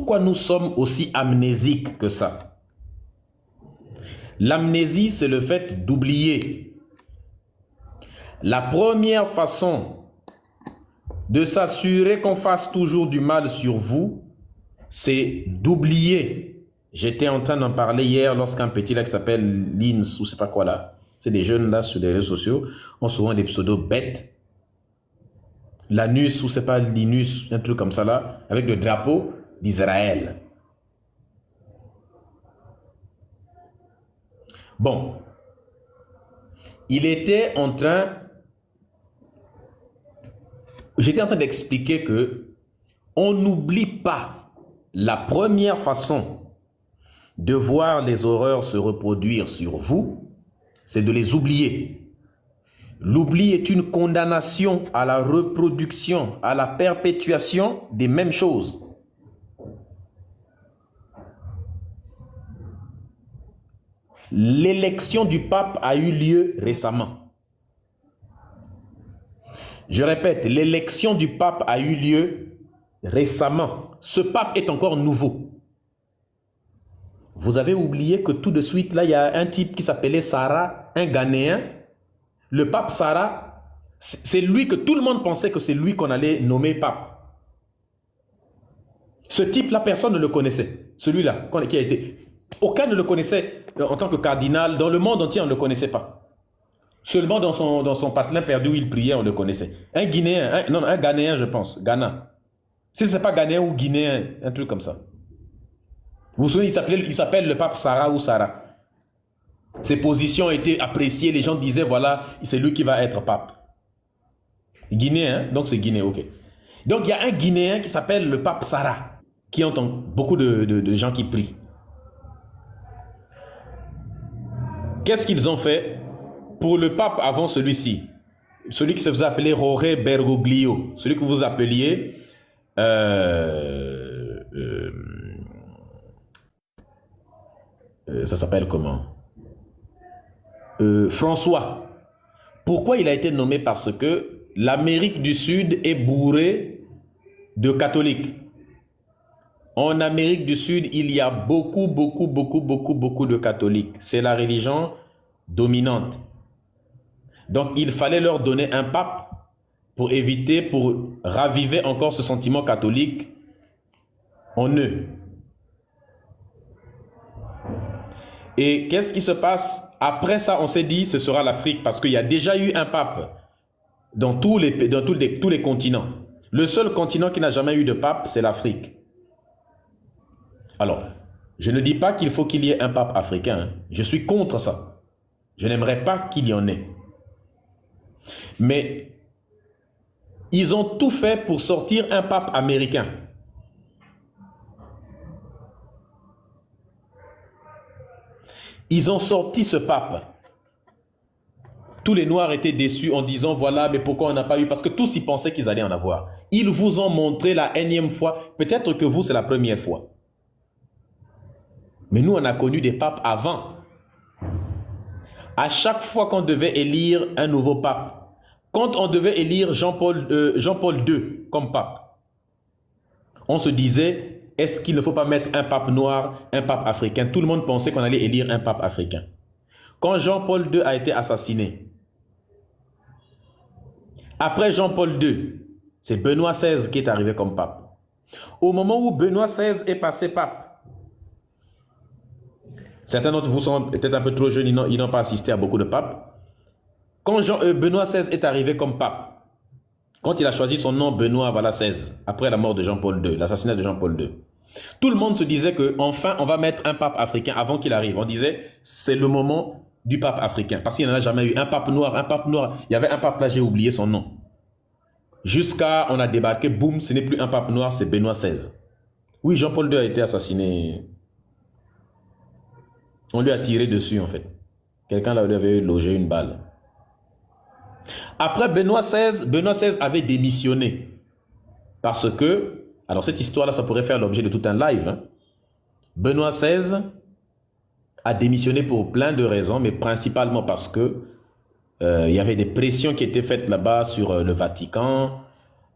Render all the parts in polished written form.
pourquoi nous sommes aussi amnésiques que ça? L'amnésie, c'est le fait d'oublier. La première façon de s'assurer qu'on fasse toujours du mal sur vous, c'est d'oublier. J'étais en train d'en parler hier lorsqu'un petit là qui s'appelle Lins ou c'est pas quoi là. C'est des jeunes là sur les réseaux sociaux, ont souvent des pseudos bêtes. Lanus ou c'est pas Linus, un truc comme ça là, avec le drapeau d'Israël. Bon. J'étais en train d'expliquer que on n'oublie pas la première façon de voir les horreurs se reproduire sur vous, c'est de les oublier. L'oubli est une condamnation à la reproduction, à la perpétuation des mêmes choses. L'élection du pape a eu lieu récemment. Je répète, l'élection du pape a eu lieu récemment. Ce pape est encore nouveau. Vous avez oublié que tout de suite, là, il y a un type qui s'appelait Sarah, un Ghanéen. Le pape Sarah, c'est lui que tout le monde pensait que c'est lui qu'on allait nommer pape. Ce type-là, personne ne le connaissait. Celui-là, qui a été... Aucun ne le connaissait en tant que cardinal. Dans le monde entier, on ne le connaissait pas. Seulement dans son patelin perdu où il priait, on le connaissait. Un Guinéen, un Ghanéen, je pense. Ghana. Si ce n'est pas Ghanéen ou Guinéen, un truc comme ça. Vous vous souvenez, il s'appelle le pape Sarah ou Sarah. Ses positions étaient appréciées. Les gens disaient, voilà, c'est lui qui va être pape. Guinéen, donc c'est Guinée, ok. Donc il y a un Guinéen qui s'appelle le pape Sarah, qui entend beaucoup de gens qui prient. Qu'est-ce qu'ils ont fait pour le pape avant celui-ci? Celui qui se faisait appeler Jorge Bergoglio, celui que vous appeliez ça s'appelle comment? François. Pourquoi il a été nommé? Parce que l'Amérique du Sud est bourrée de catholiques. En Amérique du Sud, il y a beaucoup de catholiques. C'est la religion dominante. Donc, il fallait leur donner un pape pour éviter, pour raviver encore ce sentiment catholique en eux. Et qu'est-ce qui se passe? Après ça, on s'est dit, ce sera l'Afrique, parce qu'il y a déjà eu un pape dans tous les continents. Le seul continent qui n'a jamais eu de pape, c'est l'Afrique. Alors, je ne dis pas qu'il faut qu'il y ait un pape africain. Hein. Je suis contre ça. Je n'aimerais pas qu'il y en ait. Mais ils ont tout fait pour sortir un pape américain. Ils ont sorti ce pape. Tous les Noirs étaient déçus en disant, voilà, mais pourquoi on n'a pas eu? Parce que tous y pensaient qu'ils allaient en avoir. Ils vous ont montré la énième fois. Peut-être que vous, c'est la première fois. Mais nous, on a connu des papes avant. À chaque fois qu'on devait élire un nouveau pape, quand on devait élire Jean-Paul II comme pape, on se disait, est-ce qu'il ne faut pas mettre un pape noir, un pape africain? Tout le monde pensait qu'on allait élire un pape africain. Quand Jean-Paul II a été assassiné, après Jean-Paul II, c'est Benoît XVI qui est arrivé comme pape. Au moment où Benoît XVI est passé pape, certains d'entre vous sont peut-être un peu trop jeunes, ils n'ont pas assisté à beaucoup de papes. Quand Benoît XVI est arrivé comme pape, quand il a choisi son nom Benoît voilà, XVI, après la mort de Jean-Paul II, l'assassinat de Jean-Paul II, tout le monde se disait qu'enfin on va mettre un pape africain avant qu'il arrive. On disait c'est le moment du pape africain, parce qu'il n'y en a jamais eu. Un pape noir, un pape noir. Il y avait un pape là, j'ai oublié son nom. Jusqu'à on a débarqué, boum, ce n'est plus un pape noir, c'est Benoît XVI. Oui, Jean-Paul II a été assassiné. On lui a tiré dessus en fait. Quelqu'un là lui avait logé une balle. Après Benoît XVI avait démissionné. Parce que, alors cette histoire là ça pourrait faire l'objet de tout un live. Hein. Benoît XVI a démissionné pour plein de raisons, mais principalement parce que il y avait des pressions qui étaient faites là-bas sur le Vatican.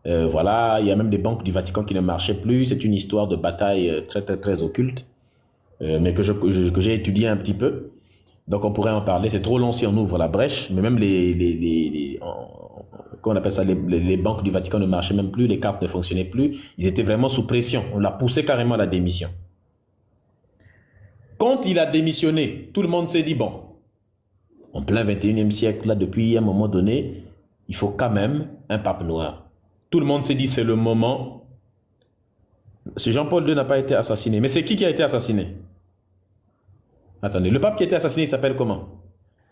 Voilà, il y a même des banques du Vatican qui ne marchaient plus. C'est une histoire de bataille très, très, très occulte, mais que j'ai étudié un petit peu. Donc on pourrait en parler. C'est trop long si on ouvre la brèche, mais même qu'on appelle ça, les banques du Vatican ne marchaient même plus, les cartes ne fonctionnaient plus. Ils étaient vraiment sous pression. On l'a poussé carrément à la démission. Quand il a démissionné, tout le monde s'est dit, bon, en plein 21e siècle, là, depuis un moment donné, il faut quand même un pape noir. Tout le monde s'est dit, c'est le moment. Ce Jean-Paul II n'a pas été assassiné. Mais c'est qui a été assassiné? Attendez, le pape qui a été assassiné, il s'appelle comment?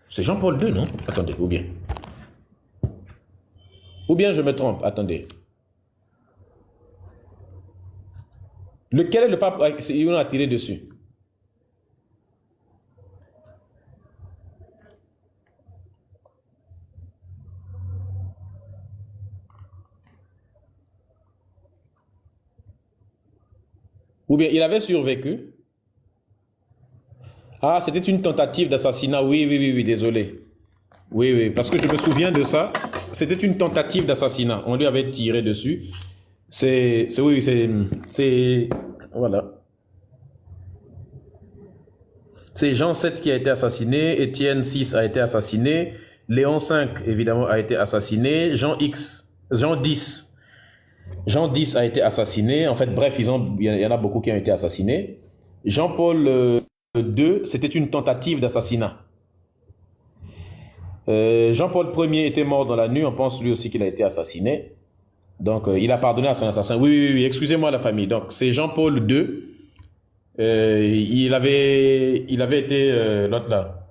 C'est Jean-Paul II, non? Attendez, ou bien? Ou bien je me trompe, attendez. Lequel est le pape on a tiré dessus? Ou bien il avait survécu? Ah, c'était une tentative d'assassinat. Oui, oui, oui, oui, désolé. Oui, oui, parce que je me souviens de ça. C'était une tentative d'assassinat. On lui avait tiré dessus. Oui, voilà. C'est Jean VII qui a été assassiné, Étienne VI a été assassiné, Léon V, évidemment, a été assassiné, Jean X, Jean X a été assassiné. En fait, bref, il y en a beaucoup qui ont été assassinés. Jean-Paul II, c'était une tentative d'assassinat. Jean-Paul Ier était mort dans la nuit, on pense lui aussi qu'il a été assassiné. Donc, il a pardonné à son assassin. Oui, oui, oui, excusez-moi la famille. Donc, c'est Jean-Paul II. Il avait été, l'autre là,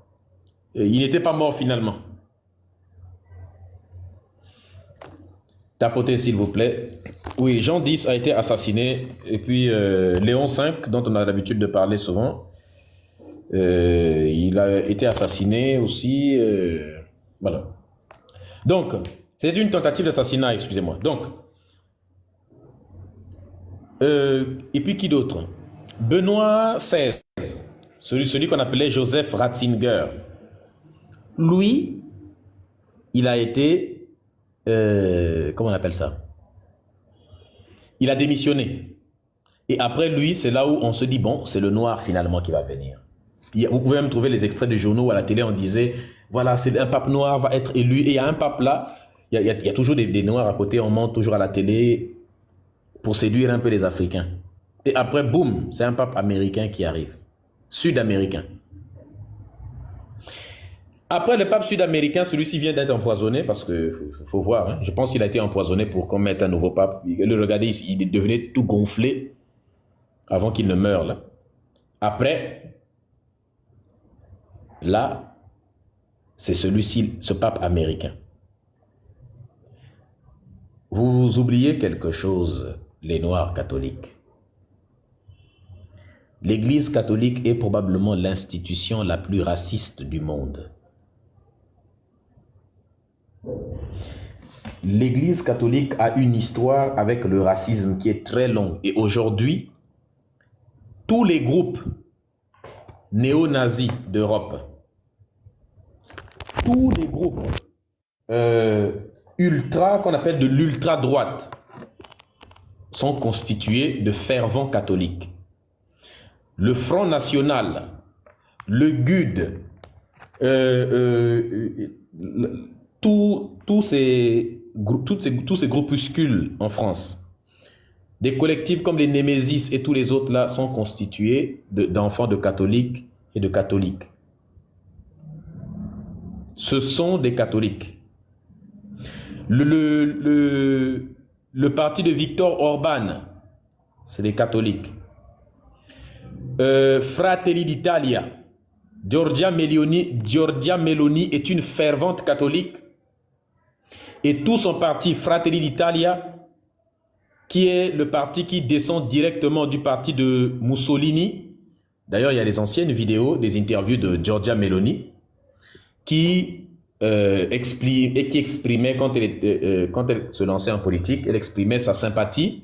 il n'était pas mort finalement. Tapotez s'il vous plaît. Oui, Jean X a été assassiné. Et puis, Léon V, dont on a l'habitude de parler souvent, il a été assassiné aussi. Voilà. Donc, c'est une tentative d'assassinat, excusez-moi. Donc, et puis qui d'autre? Benoît XVI, celui qu'on appelait Joseph Ratzinger. Lui, il a été, comment on appelle ça? Il a démissionné. Et après lui, c'est là où on se dit, bon, c'est le noir finalement qui va venir. Vous pouvez même trouver les extraits de journaux à la télé, on disait, voilà, c'est un pape noir va être élu. Et il y a un pape là, il y a toujours des noirs à côté, on monte toujours à la télé pour séduire un peu les Africains. Et après, boum, c'est un pape américain qui arrive. Sud-américain. Après le pape sud-américain, celui-ci vient d'être empoisonné, parce que faut voir, hein, je pense qu'il a été empoisonné pour qu'on mette un nouveau pape. Le regardez, il devenait tout gonflé avant qu'il ne meure là. Après, là, c'est celui-ci, ce pape américain. Vous oubliez quelque chose, les Noirs catholiques. L'Église catholique est probablement l'institution la plus raciste du monde. L'Église catholique a une histoire avec le racisme qui est très longue. Et aujourd'hui, tous les groupes néo-nazis d'Europe, tous les groupes ultra, qu'on appelle de l'ultra-droite, sont constitués de fervents catholiques. Le Front National, le GUD, tous ces groupuscules en France, des collectifs comme les Némésis et tous les autres là sont constitués d'enfants de catholiques et de catholiques. Ce sont des catholiques. Le parti de Viktor Orban, c'est des catholiques. Fratelli d'Italia, Giorgia Meloni est une fervente catholique. Et tout son parti Fratelli d'Italia, qui est le parti qui descend directement du parti de Mussolini. D'ailleurs, il y a les anciennes vidéos, des interviews de Giorgia Meloni, qui exprimait, quand elle se lançait en politique, elle exprimait sa sympathie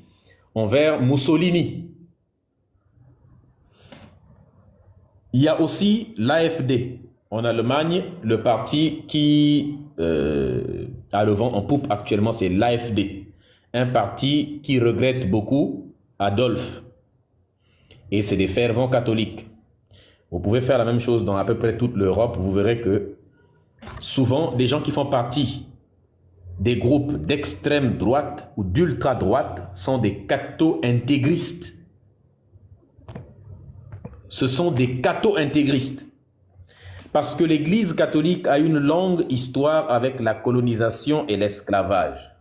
envers Mussolini. Il y a aussi l'AfD. En Allemagne, le parti qui a le vent en poupe actuellement, c'est l'AfD. un parti qui regrette beaucoup Adolphe. Et c'est des fervents catholiques. Vous pouvez faire la même chose dans à peu près toute l'Europe. Vous verrez que souvent, des gens qui font partie des groupes d'extrême droite ou d'ultra droite sont des catho-intégristes. Ce sont des catho-intégristes. Parce que l'Église catholique a une longue histoire avec la colonisation et l'esclavage.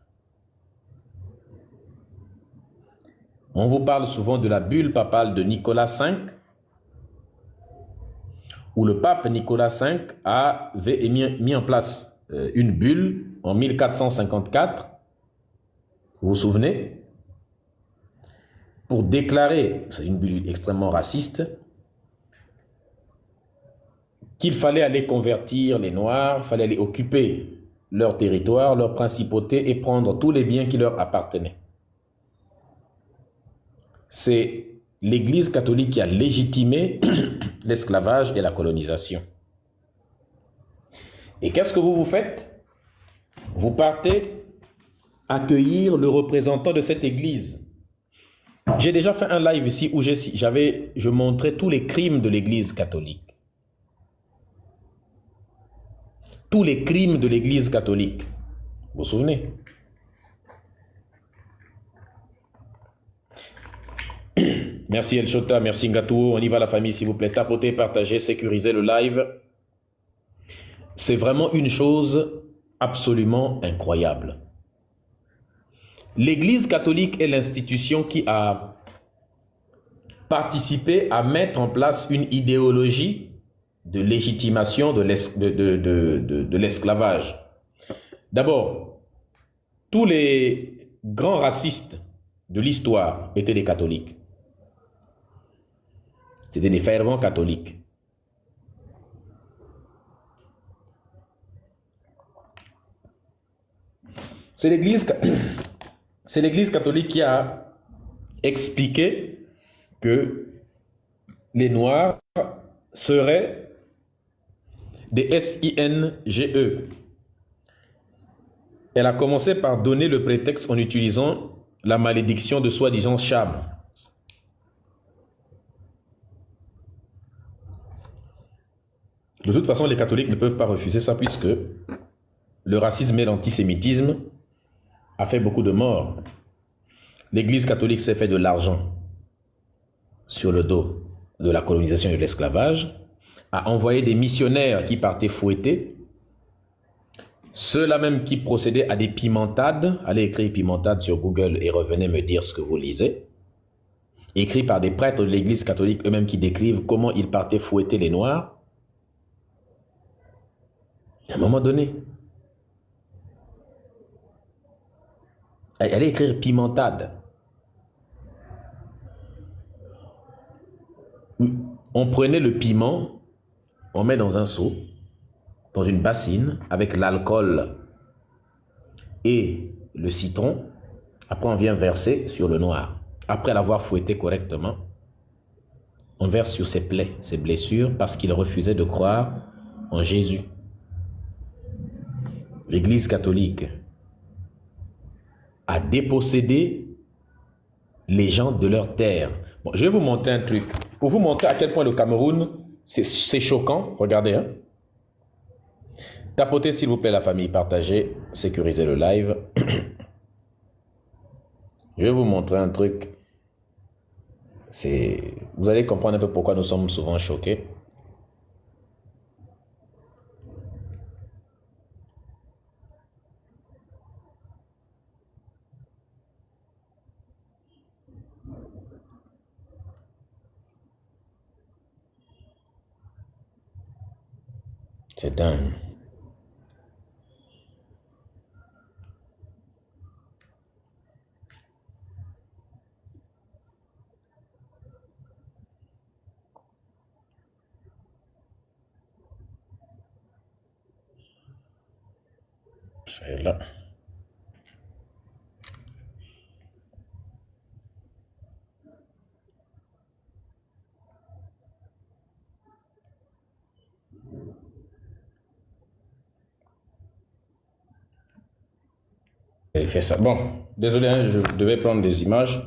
On vous parle souvent de la bulle papale de Nicolas V, où le pape Nicolas V avait mis en place une bulle en 1454, vous vous souvenez, pour déclarer, c'est une bulle extrêmement raciste, qu'il fallait aller convertir les Noirs, il fallait aller occuper leur territoire, leur principauté et prendre tous les biens qui leur appartenaient. C'est l'Église catholique qui a légitimé l'esclavage et la colonisation. Et qu'est-ce que vous faites? Vous partez accueillir le représentant de cette Église. J'ai déjà fait un live ici où je montrais tous les crimes de l'Église catholique. Tous les crimes de l'Église catholique. Vous vous souvenez? Merci El Chota, merci Ngatou. On y va la famille s'il vous plaît. Tapotez, partagez, sécurisez le live. C'est vraiment une chose absolument incroyable. L'Église catholique est l'institution qui a participé à mettre en place une idéologie de légitimation de l'esclavage. D'abord, tous les grands racistes de l'histoire étaient des catholiques. C'était des fervents catholiques. C'est l'Église catholique qui a expliqué que les Noirs seraient des SINGE. Elle a commencé par donner le prétexte en utilisant la malédiction de soi-disant Cham. De toute façon, les catholiques ne peuvent pas refuser ça puisque le racisme et l'antisémitisme a fait beaucoup de morts. L'Église catholique s'est fait de l'argent sur le dos de la colonisation et de l'esclavage, a envoyé des missionnaires qui partaient fouetter, ceux-là même qui procédaient à des pimentades. Allez écrire pimentade sur Google et revenez me dire ce que vous lisez. Écrit par des prêtres de l'Église catholique eux-mêmes qui décrivent comment ils partaient fouetter les Noirs. À un moment donné, allez écrire pimentade. On prenait le piment, on met dans un seau, dans une bassine, avec l'alcool et le citron. Après, on vient verser sur le noir. Après l'avoir fouetté correctement, on verse sur ses plaies, ses blessures, parce qu'il refusait de croire en Jésus. L'Église catholique a dépossédé les gens de leur terre. Bon, je vais vous montrer un truc. Pour vous montrer à quel point le Cameroun, c'est choquant. Regardez. Hein. Tapotez s'il vous plaît la famille, partagez, sécurisez le live. Je vais vous montrer un truc. Vous allez comprendre un peu pourquoi nous sommes souvent choqués. C'est dingue. C'est là. vérifier ça. Bon, désolé, hein, je devais prendre des images.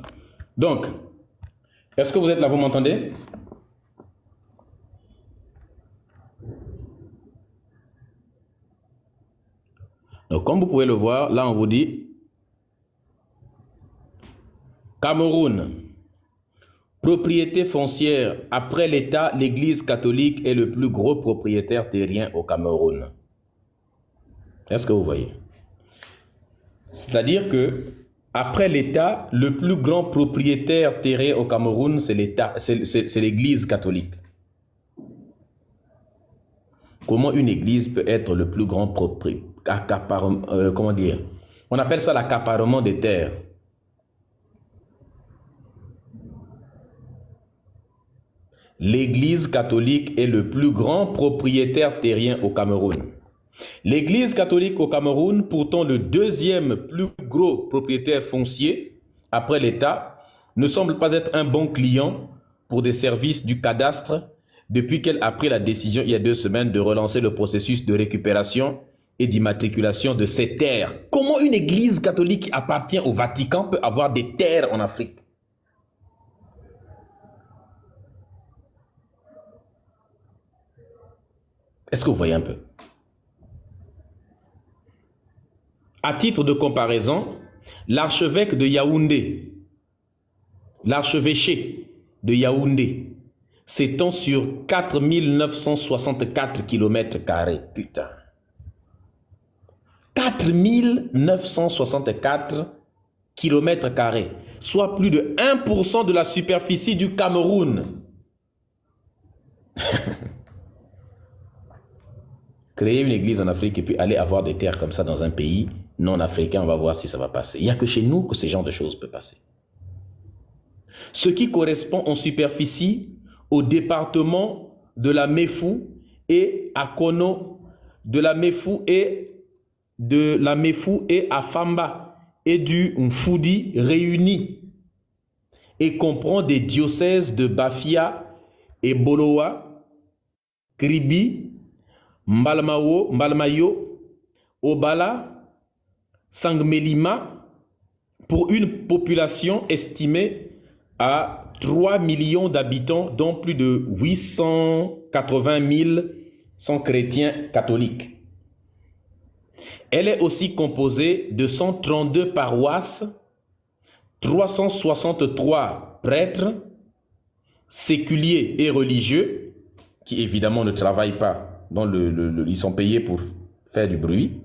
Donc, est-ce que vous êtes là, vous m'entendez? Donc, comme vous pouvez le voir, là, on vous dit Cameroun, propriété foncière. Après l'État, l'Église catholique est le plus gros propriétaire terrien au Cameroun. Est-ce que vous voyez? C'est-à-dire que après l'État, le plus grand propriétaire terrien au Cameroun, c'est l'État, c'est l'Église catholique. Comment une église peut être le plus grand propriétaire? Comment dire? On appelle ça l'accaparement des terres. L'église catholique est le plus grand propriétaire terrien au Cameroun. L'église catholique au Cameroun, pourtant le deuxième plus gros propriétaire foncier après l'État, ne semble pas être un bon client pour des services du cadastre depuis qu'elle a pris la décision il y a 2 semaines de relancer le processus de récupération et d'immatriculation de ces terres. Comment une église catholique qui appartient au Vatican peut avoir des terres en Afrique? Est-ce que vous voyez un peu? À titre de comparaison, l'archevêque de Yaoundé, l'archevêché de Yaoundé, s'étend sur 4964 km². Putain. 4964 km², soit plus de 1% de la superficie du Cameroun. Créer une église en Afrique et puis aller avoir des terres comme ça dans un pays non africain, on va voir si ça va passer. Il n'y a que chez nous que ce genre de choses peut passer. Ce qui correspond en superficie au département de la Mefou et à Kono, de la Mefou et à Famba et du Mfoudi réunis et comprend des diocèses de Bafia et Boloa, Kribi, Mbalmayo, Obala, Sangmelima, pour une population estimée à 3 millions d'habitants, dont plus de 880 000 sont chrétiens catholiques. Elle est aussi composée de 132 paroisses, 363 prêtres, séculiers et religieux, qui évidemment ne travaillent pas, dont ils sont payés pour faire du bruit,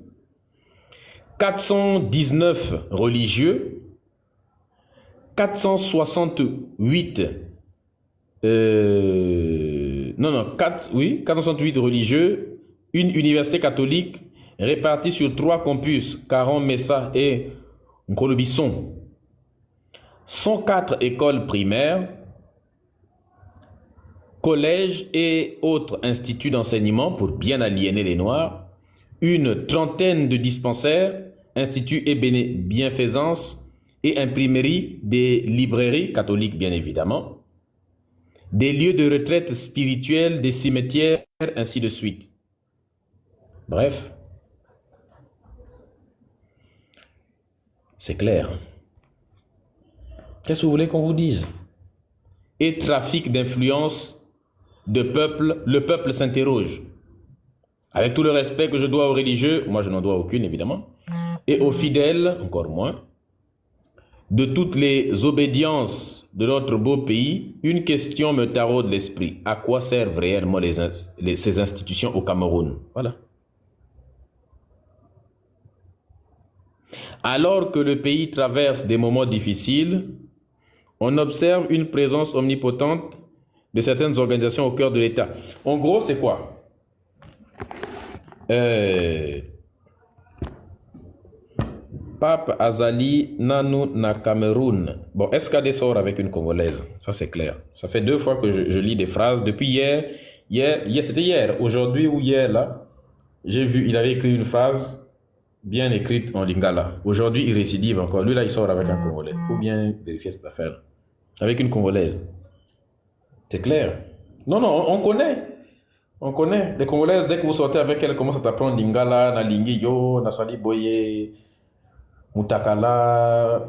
419 religieux, 468 468 religieux, une université catholique répartie sur 3 campus, Caron, Messa et Nkolobisson, 104 écoles primaires, collèges et autres instituts d'enseignement pour bien aliéner les Noirs, une trentaine de dispensaires, instituts et bienfaisance et imprimeries, des librairies catholiques bien évidemment, des lieux de retraite spirituelle, des cimetières, ainsi de suite. Bref, c'est clair. Qu'est-ce que vous voulez qu'on vous dise? Et trafic d'influence de peuple, le peuple s'interroge. Avec tout le respect que je dois aux religieux, moi je n'en dois aucune évidemment, et aux fidèles, encore moins, de toutes les obédiences de notre beau pays, une question me taraude l'esprit. À quoi servent réellement ces institutions au Cameroun? Voilà. Alors que le pays traverse des moments difficiles, on observe une présence omnipotente de certaines organisations au cœur de l'État. En gros, c'est quoi? Pape Azali Nanou na Cameroun. Bon, SKD sort avec une Congolaise, ça c'est clair. Ça fait 2 fois que je lis des phrases. Depuis hier c'était hier, aujourd'hui ou hier là, j'ai vu, il avait écrit une phrase bien écrite en lingala. Aujourd'hui, il récidive encore. Lui là, il sort avec un Congolais. Il faut bien vérifier cette affaire. Avec une Congolaise. C'est clair. Non, on connaît. On connaît. Les Congolaises, dès que vous sortez avec elles, elles commencent à t'apprendre lingala, na lingi yo, na sali boye. Moutakala,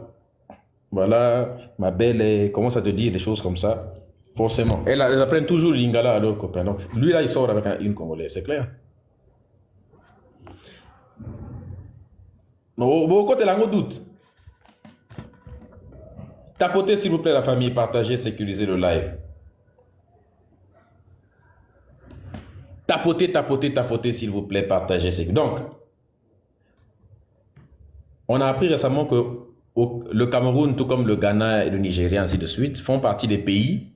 voilà, ma belle, elle commence à te dire des choses comme ça. Forcément. Elles apprennent toujours le lingala à leurs copains. Donc, lui là, il sort avec une Congolaise, c'est clair. Bon, côté là, on doute. Tapotez s'il vous plaît la famille, partagez, sécurisez le live. Tapotez s'il vous plaît, partagez, sécurisez. Donc, on a appris récemment que le Cameroun, tout comme le Ghana et le Nigeria, ainsi de suite, font partie des pays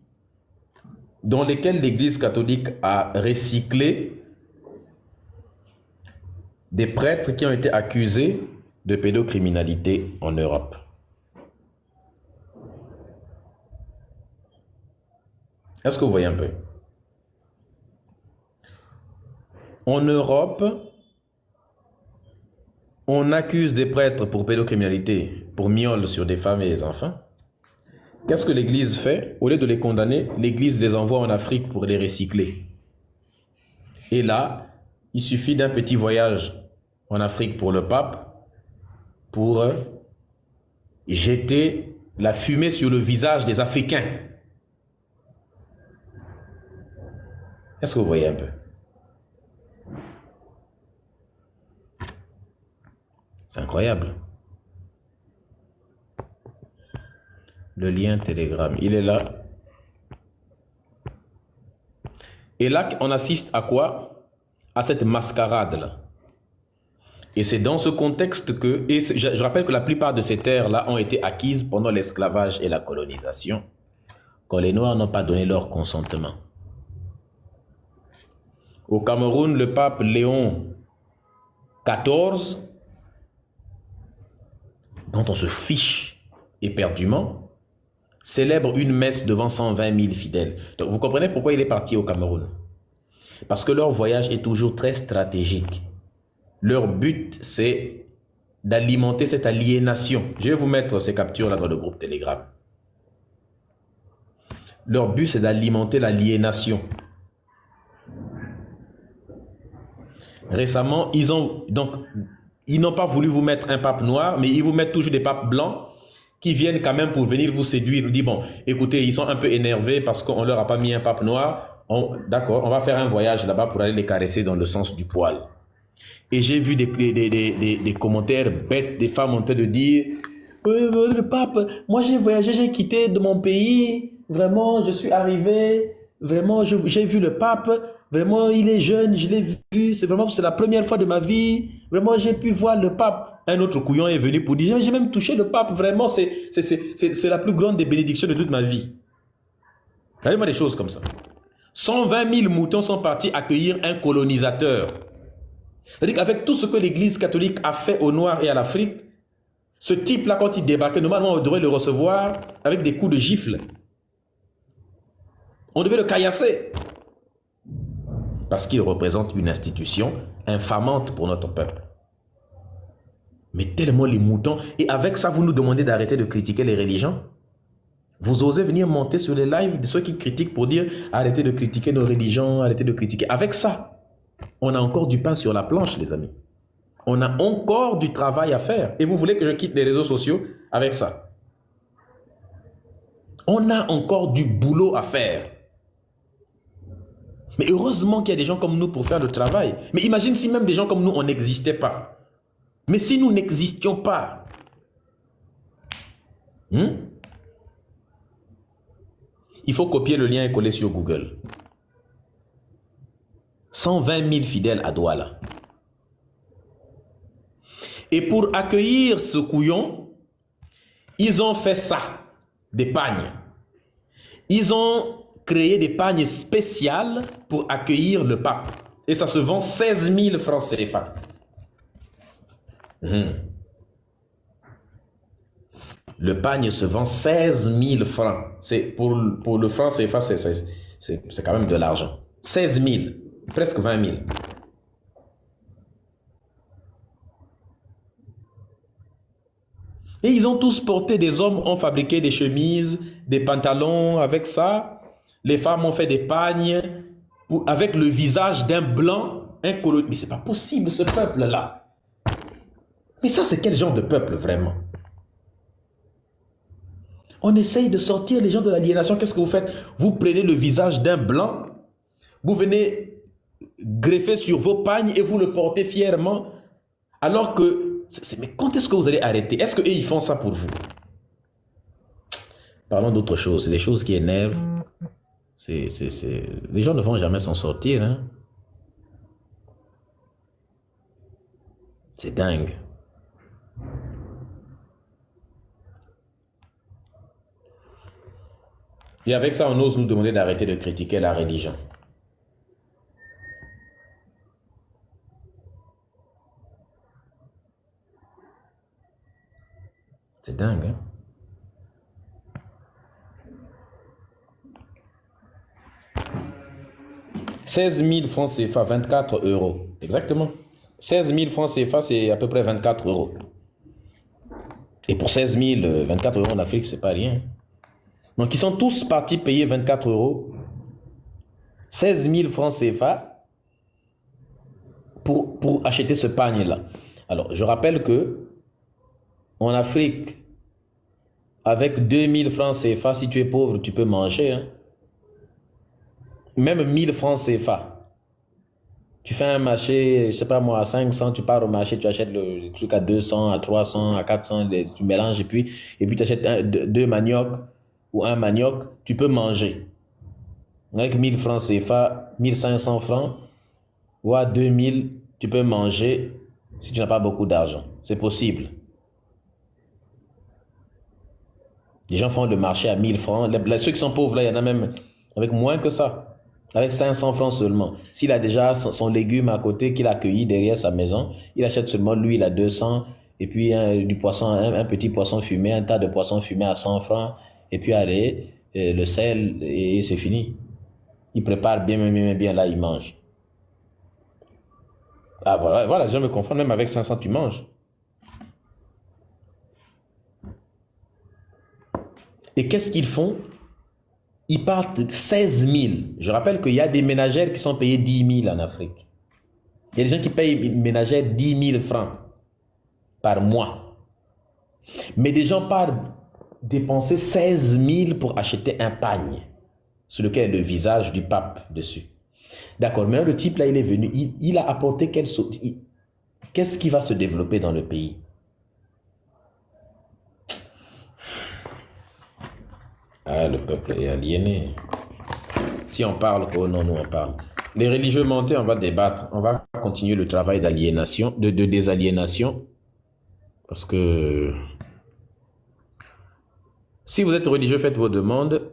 dans lesquels l'Église catholique a recyclé des prêtres qui ont été accusés de pédocriminalité en Europe. Est-ce que vous voyez un peu? En Europe, on accuse des prêtres pour pédocriminalité, pour miel sur des femmes et des enfants. Qu'est-ce que l'Église fait? Au lieu de les condamner, l'Église les envoie en Afrique pour les recycler. Et là, il suffit d'un petit voyage en Afrique pour le pape pour jeter la fumée sur le visage des Africains. Est-ce que vous voyez un peu? C'est incroyable. Le lien Telegram, il est là. Et là, on assiste à quoi? À cette mascarade-là. Et c'est dans ce contexte que, et je rappelle que la plupart de ces terres-là ont été acquises pendant l'esclavage et la colonisation, quand les Noirs n'ont pas donné leur consentement. Au Cameroun, le pape Léon XIV, dont on se fiche éperdument, célèbre une messe devant 120 000 fidèles. Donc vous comprenez pourquoi il est parti au Cameroun? Parce que leur voyage est toujours très stratégique. Leur but, c'est d'alimenter cette aliénation. Je vais vous mettre ces captures-là dans le groupe Telegram. Leur but, c'est d'alimenter l'aliénation. Récemment, ils n'ont pas voulu vous mettre un pape noir, mais ils vous mettent toujours des papes blancs qui viennent quand même pour venir vous séduire. Ils vous disent, bon, écoutez, ils sont un peu énervés parce qu'on ne leur a pas mis un pape noir. D'accord, on va faire un voyage là-bas pour aller les caresser dans le sens du poil. Et j'ai vu des commentaires bêtes, des femmes en train de dire, le pape, moi j'ai voyagé, j'ai quitté de mon pays, vraiment, je suis arrivé, vraiment, j'ai vu le pape, vraiment, il est jeune, je l'ai vu, c'est la première fois de ma vie, vraiment, j'ai pu voir le pape. Un autre couillon est venu pour dire, j'ai même touché le pape, vraiment, c'est la plus grande des bénédictions de toute ma vie. Regardez-moi des choses comme ça. 120 000 moutons sont partis accueillir un colonisateur. C'est-à-dire qu'avec tout ce que l'Église catholique a fait aux Noirs et à l'Afrique, ce type-là, quand il débarquait, normalement, on devrait le recevoir avec des coups de gifle. On devait le caillasser. Parce qu'il représente une institution infamante pour notre peuple. Mais tellement les moutons. Et avec ça, vous nous demandez d'arrêter de critiquer les religions? Vous osez venir monter sur les lives de ceux qui critiquent pour dire arrêtez de critiquer nos religions, arrêtez de critiquer. Avec ça, on a encore du pain sur la planche, les amis. On a encore du travail à faire. Et vous voulez que je quitte les réseaux sociaux avec ça? On a encore du boulot à faire. Mais heureusement qu'il y a des gens comme nous pour faire le travail. Mais imagine si même des gens comme nous, on n'existait pas. Mais si nous n'existions pas, il faut copier le lien et coller sur Google. 120 000 fidèles à Douala. Et pour accueillir ce couillon, ils ont fait ça, des pagnes. Ils ont créé des pagnes spéciales pour accueillir le pape. Et ça se vend 16 000 francs CFA. Le pagne se vend 16 000 francs. Pour le franc CFA, c'est quand même de l'argent. 16 000, presque 20 000. Et ils ont tous porté, des hommes ont fabriqué des chemises, des pantalons avec ça. Les femmes ont fait des pagnes avec le visage d'un blanc incolore. Mais c'est pas possible ce peuple-là. Mais ça, c'est quel genre de peuple, vraiment? On essaye de sortir les gens de l'aliénation. Qu'est-ce que vous faites? Vous prenez le visage d'un blanc, vous venez greffer sur vos pagnes et vous le portez fièrement, alors que... Mais quand est-ce que vous allez arrêter? Est-ce qu'eux, ils font ça pour vous? Parlons d'autre chose. Les choses qui énervent, les gens ne vont jamais s'en sortir. Hein? C'est dingue. Et avec ça, on ose nous demander d'arrêter de critiquer la religion. C'est dingue, hein? 16 000 francs CFA, 24 euros. Exactement. 16 000 francs CFA, c'est à peu près 24 euros. Et pour 16 000, 24 euros en Afrique, c'est pas rien. Donc, ils sont tous partis payer 24 euros, 16 000 francs CFA pour acheter ce panier-là. Alors, je rappelle que en Afrique, avec 2000 francs CFA, si tu es pauvre, tu peux manger. Hein. Même 1000 francs CFA. Tu fais un marché, je sais pas moi, à 500, tu pars au marché, tu achètes le truc à 200, à 300, à 400, tu mélanges et puis tu achètes deux maniocs ou un manioc, tu peux manger. Avec 1000 francs CFA, 1500 francs ou à 2000, tu peux manger si tu n'as pas beaucoup d'argent. C'est possible. Les gens font le marché à 1000 francs. Ceux qui sont pauvres, là, il y en a même avec moins que ça. Avec 500 francs seulement. S'il a déjà son légume à côté qu'il a cueilli derrière sa maison, il achète seulement, lui, il a 200, et puis du poisson, un petit poisson fumé, un tas de poissons fumés à 100 francs, et puis allez, le sel, et c'est fini. Il prépare bien, là, il mange. Ah voilà, les gens me confondent, même avec 500, tu manges. Et qu'est-ce qu'ils font? Ils partent 16 000. Je rappelle qu'il y a des ménagères qui sont payées 10 000 en Afrique. Il y a des gens qui payent une ménagère 10 000 francs par mois. Mais des gens partent dépenser 16 000 pour acheter un pagne sur lequel est le visage du pape dessus. D'accord, mais le type là, il est venu, il a apporté qu'est-ce qui va se développer dans le pays? Ah, le peuple est aliéné. Si on parle, oh non, nous on parle. Les religieux montés, on va débattre. On va continuer le travail d'aliénation, de désaliénation. Parce que si vous êtes religieux, faites vos demandes.